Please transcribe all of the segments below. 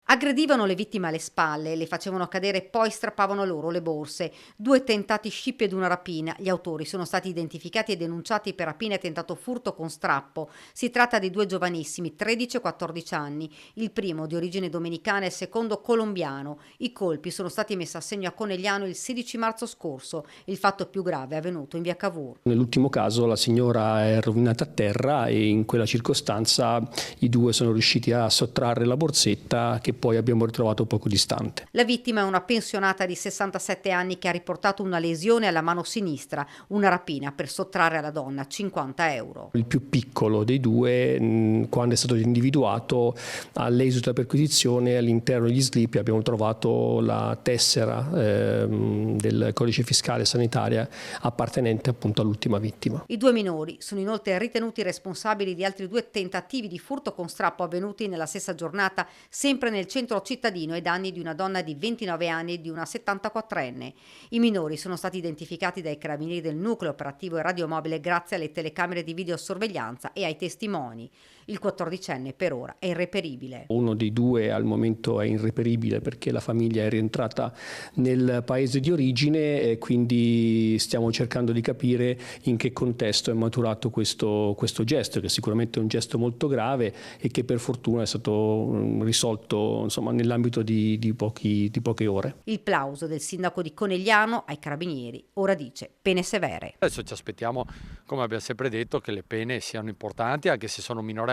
Aggredivano le vittime alle spalle, le facevano cadere e poi strappavano loro le borse. 2 tentati scippi ed una rapina. Gli autori sono stati identificati e denunciati per rapina e tentato furto con strappo. Si tratta di 2 giovanissimi, 13 e 14 anni. Il primo di origine dominicana e il secondo colombiano. I colpi sono stati messi a segno a Conegliano il 16 marzo scorso. Il fatto più grave è avvenuto in via Cavour. Nell'ultimo caso la signora è rovinata a terra e in quella circostanza i due sono riusciti a sottrarre la borsetta che poi abbiamo ritrovato poco distante. La vittima è una pensionata di 67 anni che ha riportato una lesione alla mano sinistra, una rapina per sottrarre alla donna 50 euro. Il più piccolo dei due, quando è stato individuato, all'esito della perquisizione all'interno degli slip abbiamo trovato la tessera del codice fiscale e sanitaria appartenente appunto all'ultima vittima. I 2 minori sono inoltre ritenuti responsabili di altri 2 tentativi di furto con strappo avvenuti nella stessa giornata, sempre nel centro cittadino, ai danni di una donna di 29 anni e di una 74enne. I minori sono stati identificati dai carabinieri del nucleo operativo e radiomobile grazie alle telecamere di videosorveglianza e ai testimoni. Il 14enne per ora è irreperibile. Uno dei due al momento è irreperibile perché la famiglia è rientrata nel paese di origine e quindi stiamo cercando di capire in che contesto è maturato questo gesto, che sicuramente è un gesto molto grave e che per fortuna è stato risolto insomma, nell'ambito di poche ore. Il plauso del sindaco di Conegliano ai carabinieri ora dice pene severe. Adesso ci aspettiamo, come abbiamo sempre detto, che le pene siano importanti, anche se sono minorenni.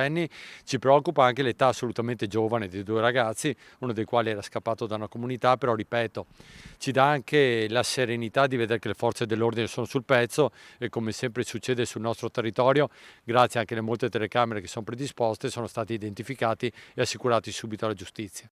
Ci preoccupa anche l'età assolutamente giovane dei 2 ragazzi, uno dei quali era scappato da una comunità, però ripeto, ci dà anche la serenità di vedere che le forze dell'ordine sono sul pezzo e, come sempre succede sul nostro territorio, grazie anche alle molte telecamere che sono predisposte, sono stati identificati e assicurati subito alla giustizia.